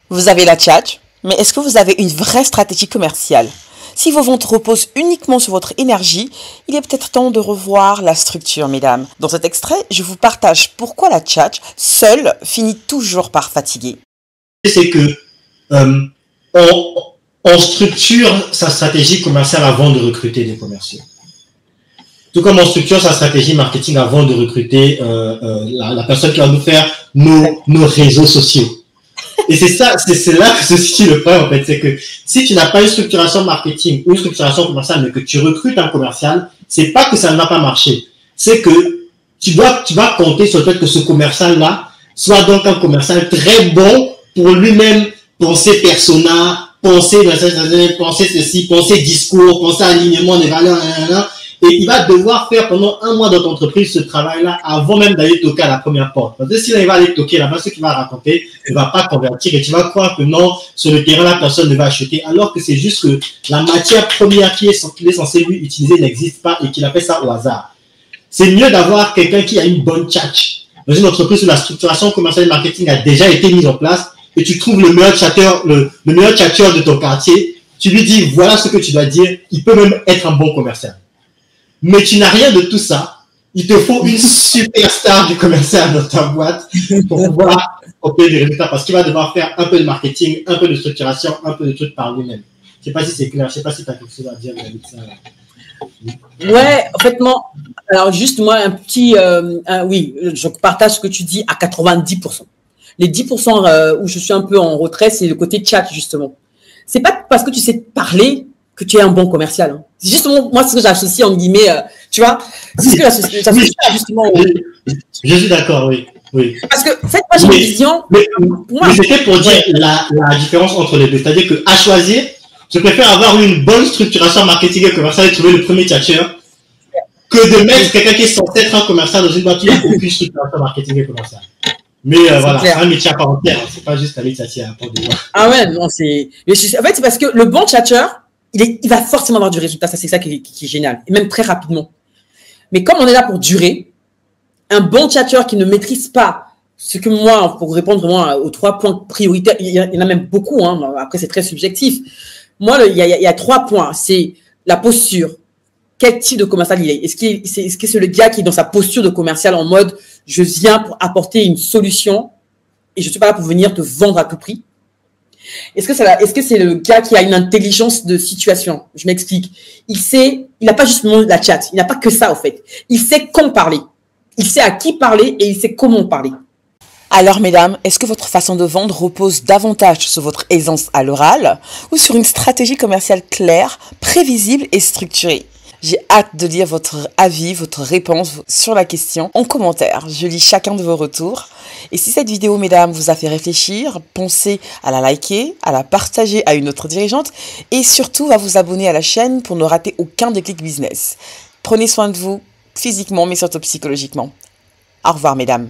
Vous avez la tchatch, mais est-ce que vous avez une vraie stratégie commerciale? Si vos ventes reposent uniquement sur votre énergie, il est peut-être temps de revoir la structure, mesdames. Dans cet extrait, je vous partage pourquoi la tchatch, seule, finit toujours par fatiguer. C'est que on structure sa stratégie commerciale avant de recruter des commerciaux. Tout comme on structure sa stratégie marketing avant de recruter la personne qui va nous faire nos réseaux sociaux. Et c'est là que se situe le problème, en fait. C'est que si tu n'as pas une structuration marketing ou une structuration commerciale, mais que tu recrutes un commercial, c'est pas que ça ne va pas marcher. C'est que tu vas compter sur le fait que ce commercial-là soit donc un commercial très bon pour lui-même penser persona, penser ceci, penser discours, penser alignement des valeurs, et il va devoir faire pendant un mois dans ton entreprise ce travail-là avant même d'aller toquer à la première porte. Parce que si là, il va aller toquer là-bas, ce qu'il va raconter ne va pas convertir et tu vas croire que non, sur le terrain, la personne ne va acheter, alors que c'est juste que la matière première qu'il est censé lui utiliser n'existe pas et qu'il appelle ça au hasard. C'est mieux d'avoir quelqu'un qui a une bonne tchatch. Dans une entreprise où la structuration commerciale et marketing a déjà été mise en place et tu trouves le meilleur chatteur, le meilleur chatteur de ton quartier, tu lui dis voilà ce que tu dois dire, il peut même être un bon commercial. Mais tu n'as rien de tout ça. Il te faut une superstar du commercial dans ta boîte pour pouvoir obtenir des résultats parce qu'il va devoir faire un peu de marketing, un peu de structuration, un peu de trucs par lui-même. Je ne sais pas si c'est clair, je ne sais pas si tu as quelque chose à dire avec ça. Ouais, en fait, moi, alors juste moi, oui, je partage ce que tu dis à 90%. Les 10% où je suis un peu en retrait, c'est le côté chat, justement. C'est pas parce que tu sais parler que tu es un bon commercial. Hein. C'est justement, moi, ce que j'associe, en guillemets, tu vois, c'est ce que j'associe justement. Je suis d'accord, oui. Oui. Parce que, en fait, moi, j'ai une vision. Mais c'était pour dire la différence entre les deux. C'est-à-dire qu'à choisir, je préfère avoir une bonne structuration marketing et commerciale et trouver le premier tchatcheur que de mettre quelqu'un qui est censé être un commercial dans une boîte qui n'a aucune structuration marketing et commerciale. Mais voilà, c'est un métier à part entière. C'est pas juste un métier à part de voir. Ah ouais, non, c'est. En fait, c'est parce que le bon tchatcheur, il va forcément avoir du résultat. Ça, c'est ça qui est génial. Et même très rapidement. Mais comme on est là pour durer, un bon tchatcheur qui ne maîtrise pas ce que moi, pour répondre vraiment aux 3 points prioritaires, il y en a même beaucoup, hein, après c'est très subjectif. Moi, il y a 3 points. C'est la posture. Quel type de commercial il est? Est-ce que c'est le gars qui est dans sa posture de commercial en mode je viens pour apporter une solution et je ne suis pas là pour venir te vendre à tout prix? Est-ce que c'est le gars qui a une intelligence de situation? Je m'explique. Il n'a pas juste la chat. Il n'a pas que ça, au fait. Il sait quand parler. Il sait à qui parler et il sait comment parler. Alors, mesdames, est-ce que votre façon de vendre repose davantage sur votre aisance à l'oral ou sur une stratégie commerciale claire, prévisible et structurée? J'ai hâte de lire votre avis, votre réponse sur la question en commentaire. Je lis chacun de vos retours. Et si cette vidéo, mesdames, vous a fait réfléchir, pensez à la liker, à la partager à une autre dirigeante et surtout à vous abonner à la chaîne pour ne rater aucun déclic business. Prenez soin de vous, physiquement mais surtout psychologiquement. Au revoir, mesdames.